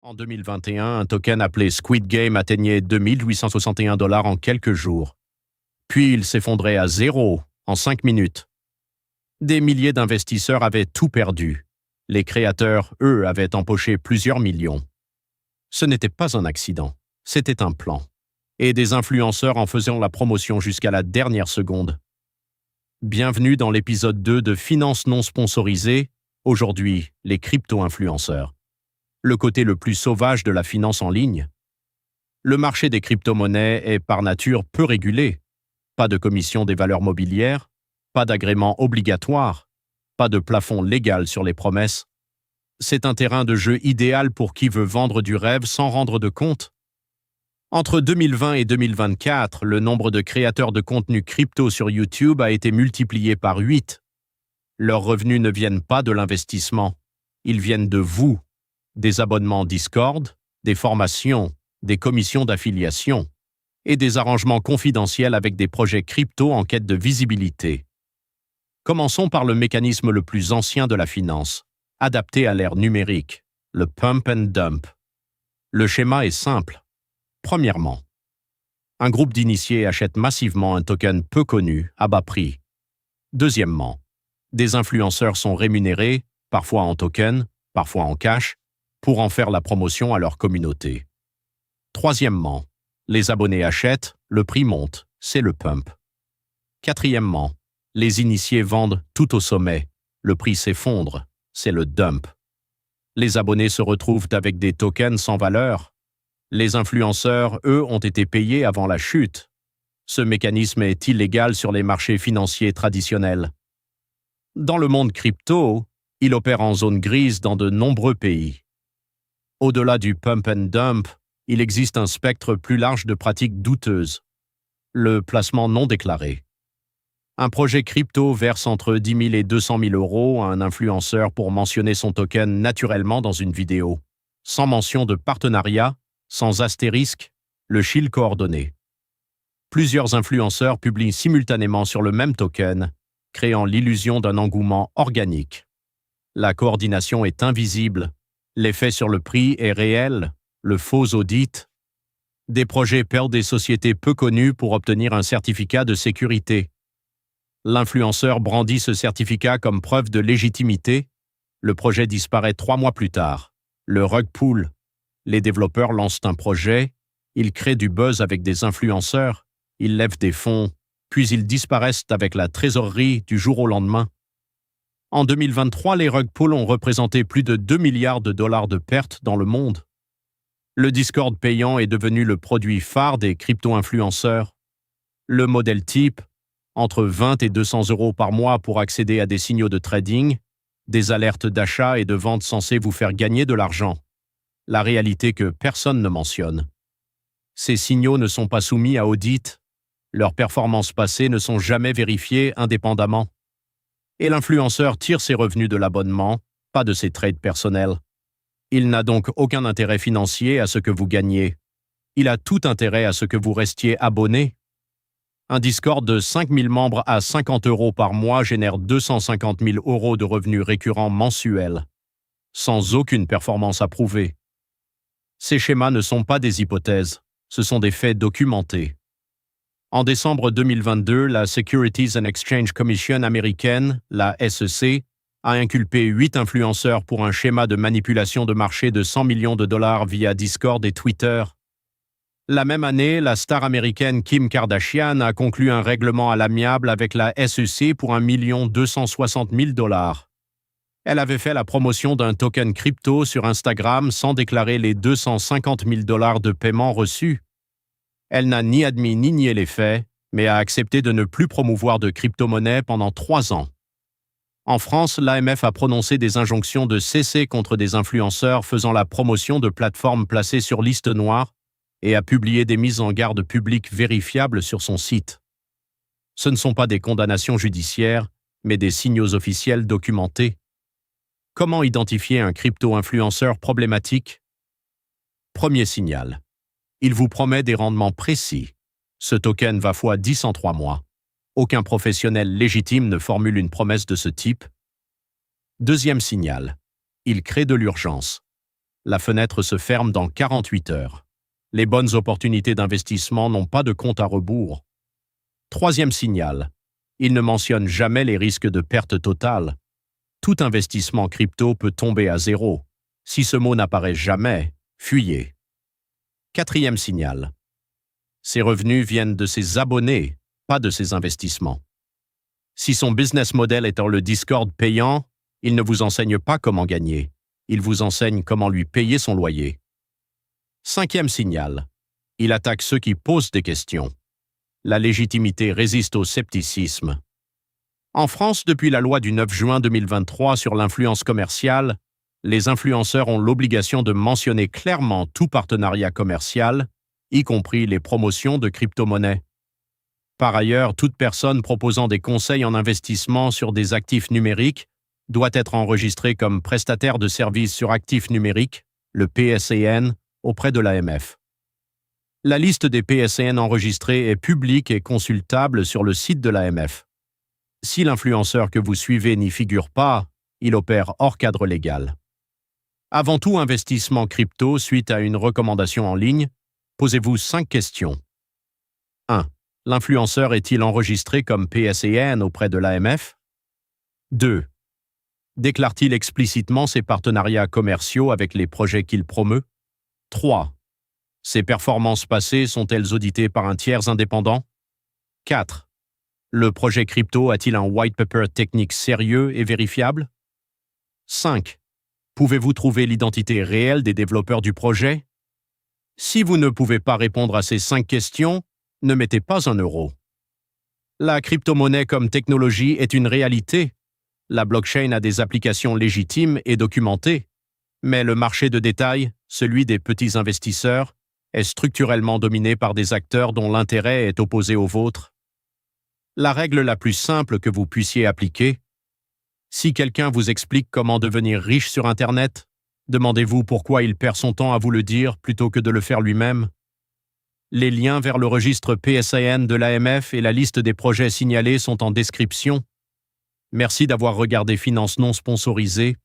En 2021, un token appelé Squid Game atteignait 2861 dollars en quelques jours. Puis il s'effondrait à zéro en 5 minutes. Des milliers d'investisseurs avaient tout perdu. Les créateurs, eux, avaient empoché plusieurs millions. Ce n'était pas un accident, c'était un plan. Et des influenceurs en faisaient la promotion jusqu'à la dernière seconde. Bienvenue dans l'épisode 2 de Finance non sponsorisée, aujourd'hui les crypto-influenceurs. Le côté le plus sauvage de la finance en ligne. Le marché des crypto-monnaies est par nature peu régulé. Pas de commission des valeurs mobilières, pas d'agrément obligatoire, pas de plafond légal sur les promesses. C'est un terrain de jeu idéal pour qui veut vendre du rêve sans rendre de compte. Entre 2020 et 2024, le nombre de créateurs de contenu crypto sur YouTube a été multiplié par 8. Leurs revenus ne viennent pas de l'investissement, ils viennent de vous. Des abonnements Discord, des formations, des commissions d'affiliation et des arrangements confidentiels avec des projets crypto en quête de visibilité. Commençons par le mécanisme le plus ancien de la finance, adapté à l'ère numérique, le pump and dump. Le schéma est simple. Premièrement, un groupe d'initiés achète massivement un token peu connu à bas prix. Deuxièmement, des influenceurs sont rémunérés, parfois en token, parfois en cash, pour en faire la promotion à leur communauté. Troisièmement, les abonnés achètent, le prix monte, c'est le pump. Quatrièmement, les initiés vendent tout au sommet, le prix s'effondre, c'est le dump. Les abonnés se retrouvent avec des tokens sans valeur. Les influenceurs, eux, ont été payés avant la chute. Ce mécanisme est illégal sur les marchés financiers traditionnels. Dans le monde crypto, il opère en zone grise dans de nombreux pays. Au-delà du pump and dump, il existe un spectre plus large de pratiques douteuses. Le placement non déclaré. Un projet crypto verse entre 10 000 et 200 000 euros à un influenceur pour mentionner son token naturellement dans une vidéo, sans mention de partenariat, sans astérisque, le shield coordonné. Plusieurs influenceurs publient simultanément sur le même token, créant l'illusion d'un engouement organique. La coordination est invisible. L'effet sur le prix est réel, le faux audit. Des projets perdent des sociétés peu connues pour obtenir un certificat de sécurité. L'influenceur brandit ce certificat comme preuve de légitimité. Le projet disparaît 3 mois plus tard. Le rug pull. Les développeurs lancent un projet, ils créent du buzz avec des influenceurs, ils lèvent des fonds, puis ils disparaissent avec la trésorerie du jour au lendemain. En 2023, les rug pulls ont représenté plus de 2 milliards de dollars de pertes dans le monde. Le Discord payant est devenu le produit phare des crypto-influenceurs. Le modèle type, entre 20 et 200 euros par mois pour accéder à des signaux de trading, des alertes d'achat et de vente censées vous faire gagner de l'argent. La réalité que personne ne mentionne. Ces signaux ne sont pas soumis à audit, leurs performances passées ne sont jamais vérifiées indépendamment. Et l'influenceur tire ses revenus de l'abonnement, pas de ses trades personnels. Il n'a donc aucun intérêt financier à ce que vous gagniez. Il a tout intérêt à ce que vous restiez abonné. Un Discord de 5 000 membres à 50 euros par mois génère 250 000 euros de revenus récurrents mensuels, sans aucune performance à prouver. Ces schémas ne sont pas des hypothèses, ce sont des faits documentés. En décembre 2022, la Securities and Exchange Commission américaine, la SEC, a inculpé 8 influenceurs pour un schéma de manipulation de marché de 100 millions de dollars via Discord et Twitter. La même année, la star américaine Kim Kardashian a conclu un règlement à l'amiable avec la SEC pour 1 260 000 dollars. Elle avait fait la promotion d'un token crypto sur Instagram sans déclarer les 250 000 dollars de paiement reçus. Elle n'a ni admis ni nié les faits, mais a accepté de ne plus promouvoir de crypto-monnaie pendant 3 ans. En France, l'AMF a prononcé des injonctions de cesser contre des influenceurs faisant la promotion de plateformes placées sur liste noire et a publié des mises en garde publiques vérifiables sur son site. Ce ne sont pas des condamnations judiciaires, mais des signaux officiels documentés. Comment identifier un crypto-influenceur problématique? Premier signal. Il vous promet des rendements précis. Ce token va x10 en 3 mois. Aucun professionnel légitime ne formule une promesse de ce type. Deuxième signal. Il crée de l'urgence. La fenêtre se ferme dans 48 heures. Les bonnes opportunités d'investissement n'ont pas de compte à rebours. Troisième signal. Il ne mentionne jamais les risques de perte totale. Tout investissement crypto peut tomber à zéro. Si ce mot n'apparaît jamais, fuyez. Quatrième signal. Ses revenus viennent de ses abonnés, pas de ses investissements. Si son business model est dans le Discord payant, il ne vous enseigne pas comment gagner. Il vous enseigne comment lui payer son loyer. Cinquième signal. Il attaque ceux qui posent des questions. La légitimité résiste au scepticisme. En France, depuis la loi du 9 juin 2023 sur l'influence commerciale, les influenceurs ont l'obligation de mentionner clairement tout partenariat commercial, y compris les promotions de crypto-monnaies. Par ailleurs, toute personne proposant des conseils en investissement sur des actifs numériques doit être enregistrée comme prestataire de services sur actifs numériques, le PSN, auprès de l'AMF. La liste des PSN enregistrés est publique et consultable sur le site de l'AMF. Si l'influenceur que vous suivez n'y figure pas, il opère hors cadre légal. Avant tout investissement crypto suite à une recommandation en ligne, posez-vous 5 questions. 1. L'influenceur est-il enregistré comme PSN auprès de l'AMF? 2. Déclare-t-il explicitement ses partenariats commerciaux avec les projets qu'il promeut? 3. Ses performances passées sont-elles auditées par un tiers indépendant? 4. Le projet crypto a-t-il un white paper technique sérieux et vérifiable? 5. Pouvez-vous trouver l'identité réelle des développeurs du projet? Si vous ne pouvez pas répondre à ces 5 questions, ne mettez pas un euro. La crypto-monnaie comme technologie est une réalité. La blockchain a des applications légitimes et documentées. Mais le marché de détail, celui des petits investisseurs, est structurellement dominé par des acteurs dont l'intérêt est opposé au vôtre. La règle la plus simple que vous puissiez appliquer: si quelqu'un vous explique comment devenir riche sur Internet, demandez-vous pourquoi il perd son temps à vous le dire plutôt que de le faire lui-même. Les liens vers le registre PSN de l'AMF et la liste des projets signalés sont en description. Merci d'avoir regardé Finance non sponsorisée.